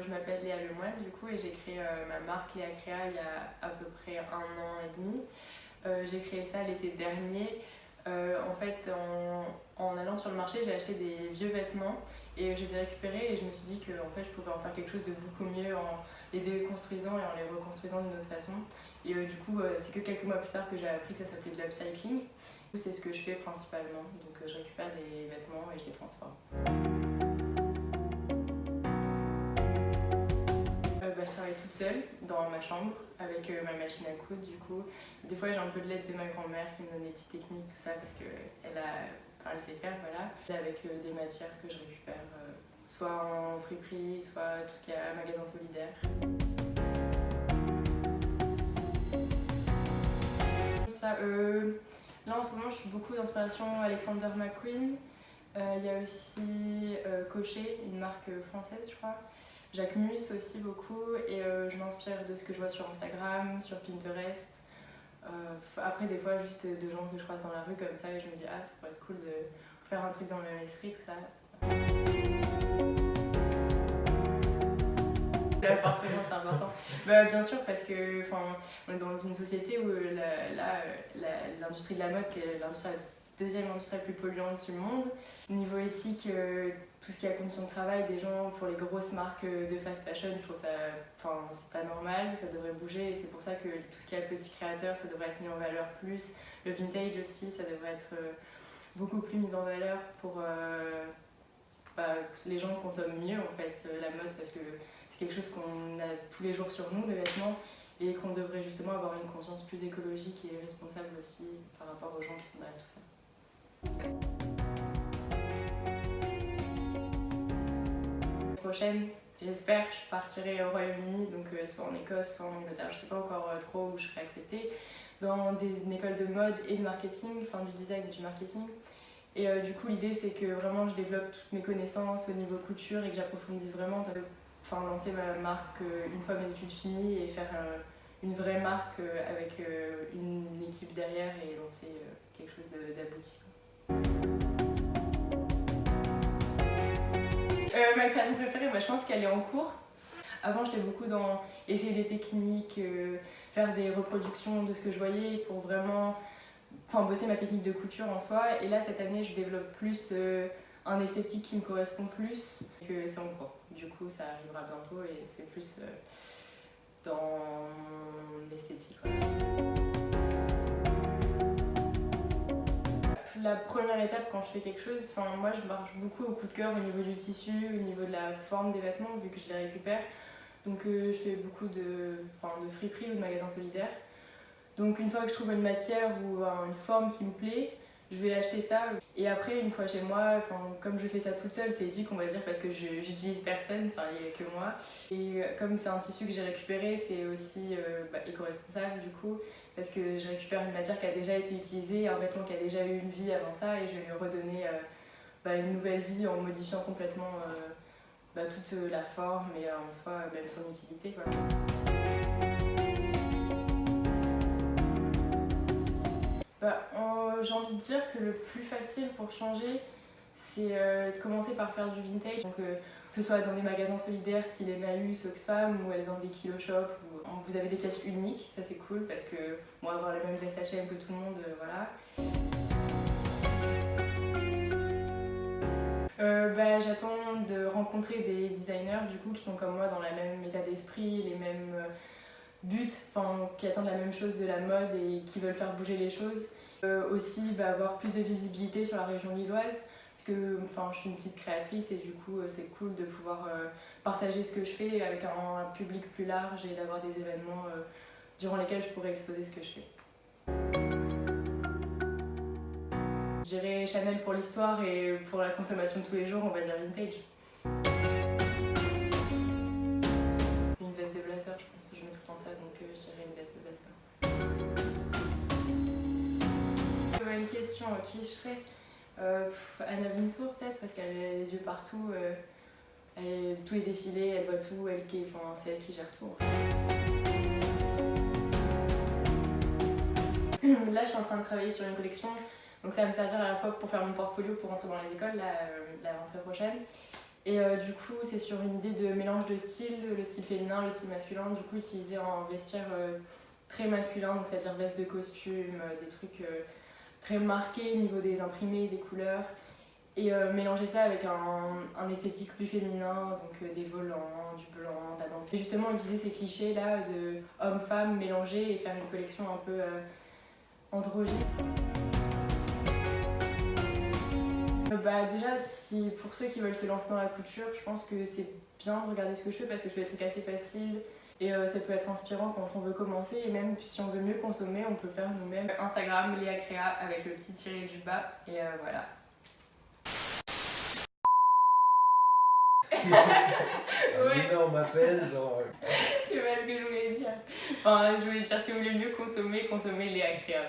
Je m'appelle Léa Lemoine du coup et j'ai créé ma marque Léa Créa il y a à peu près 1 an et demi. J'ai créé ça l'été dernier. En fait, en allant sur le marché, j'ai acheté des vieux vêtements et je les ai récupérés et je me suis dit que en fait, je pouvais en faire quelque chose de beaucoup mieux en les déconstruisant et en les reconstruisant d'une autre façon. Et du coup, c'est que quelques mois plus tard que j'ai appris que ça s'appelait de l'upcycling. C'est ce que je fais principalement. Donc je récupère des vêtements et je les transforme. Je travaille toute seule dans ma chambre avec ma machine à coudre du coup. Des fois j'ai un peu de l'aide de ma grand-mère qui me donne des petites techniques, tout ça parce qu'elle sait faire, voilà. Avec des matières que je récupère soit en friperie, soit tout ce qu'il y a à magasin solidaire. Là en ce moment je suis beaucoup d'inspiration Alexander McQueen. Il y a aussi Cochet, une marque française je crois. Jacques Mus aussi beaucoup et je m'inspire de ce que je vois sur Instagram, sur Pinterest. Après des fois juste de gens que je croise dans la rue comme ça et je me dis ah ça pourrait être cool de faire un truc dans le même esprit, tout ça. Là forcément c'est important. Bien sûr parce que on est dans une société où l'industrie de la mode c'est la deuxième industrie la plus polluante du monde. Niveau éthique, tout ce qui est conditions de travail des gens pour les grosses marques de fast fashion, je trouve ça, c'est pas normal, ça devrait bouger et c'est pour ça que tout ce qui est petit créateur, ça devrait être mis en valeur plus. Le vintage aussi, ça devrait être beaucoup plus mis en valeur pour que les gens consomment mieux en fait la mode parce que c'est quelque chose qu'on a tous les jours sur nous, les vêtements, et qu'on devrait justement avoir une conscience plus écologique et responsable aussi par rapport aux gens qui sont derrière tout ça. L'année prochaine, j'espère, je partirai au Royaume-Uni, donc soit en Écosse, soit en Angleterre, je sais pas encore trop où je serai acceptée, dans une école de mode et de marketing, du design et du marketing. Et du coup l'idée c'est que vraiment je développe toutes mes connaissances au niveau couture et que j'approfondisse vraiment, lancer ma marque une fois mes études finies et faire une vraie marque avec une équipe derrière et lancer quelque chose d'abouti. Ma création préférée, je pense qu'elle est en cours. Avant j'étais beaucoup dans essayer des techniques, faire des reproductions de ce que je voyais pour vraiment bosser ma technique de couture en soi. Et là cette année je développe plus un esthétique qui me correspond plus, que c'est en cours. Du coup ça arrivera bientôt et c'est plus dans l'esthétique. Ouais. La première étape quand je fais quelque chose, moi je marche beaucoup au coup de cœur au niveau du tissu, au niveau de la forme des vêtements vu que je les récupère. Donc je fais beaucoup de friperie ou de magasins solidaires. Donc une fois que je trouve une matière ou une forme qui me plaît, je vais acheter ça. Et après, une fois chez moi, comme je fais ça toute seule, c'est éthique on va dire parce que j'utilise personne, il n'y a que moi. Et comme c'est un tissu que j'ai récupéré, c'est aussi éco-responsable du coup, parce que je récupère une matière qui a déjà été utilisée, un vêtement qui a déjà eu une vie avant ça, et je vais lui redonner une nouvelle vie en modifiant complètement toute la forme et en soi même son utilité, quoi. J'ai envie de dire que le plus facile pour changer, c'est de commencer par faire du vintage. Donc, que ce soit dans des magasins solidaires style Emmaüs, Oxfam, ou aller dans des kilo shops où vous avez des pièces uniques, ça c'est cool parce que avoir la même veste H&M que tout le monde, voilà. J'attends de rencontrer des designers du coup qui sont comme moi dans le même état d'esprit, les mêmes buts, qui attendent la même chose de la mode et qui veulent faire bouger les choses. Aussi avoir plus de visibilité sur la région lilloise parce que je suis une petite créatrice et du coup c'est cool de pouvoir partager ce que je fais avec un public plus large et d'avoir des événements durant lesquels je pourrais exposer ce que je fais. Je dirais Chanel pour l'histoire et pour la consommation de tous les jours, on va dire vintage. Une veste de blazer, je pense que je mets tout le temps ça, donc je dirais une veste de blazer. Une question, qui je serais Anna Wintour peut-être, parce qu'elle a les yeux partout, tous les défilés, elle voit tout, c'est elle qui gère tout. En fait. Là je suis en train de travailler sur une collection Donc ça va me servir à la fois pour faire mon portfolio pour rentrer dans les écoles la rentrée prochaine. Et du coup, c'est sur une idée de mélange de styles, le style féminin, le style masculin, du coup utilisé en vestiaire très masculin, donc c'est-à-dire veste de costume, des trucs très marqués au niveau des imprimés, des couleurs, et mélanger ça avec un esthétique plus féminin, donc des volants, du blanc, de la dentelle. Et justement utiliser ces clichés là de hommes-femmes mélangés et faire une collection un peu androgyne. Bah déjà, pour ceux qui veulent se lancer dans la couture, je pense que c'est bien de regarder ce que je fais parce que je fais des trucs assez faciles et ça peut être inspirant quand on veut commencer, et même si on veut mieux consommer, on peut faire nous-mêmes. Instagram, Léa Créa avec le petit tiré du bas, et voilà. Un énorme appel, genre. C'est pas ce que je voulais dire. Enfin, je voulais dire si vous voulez mieux consommer, consommez Léa Créa.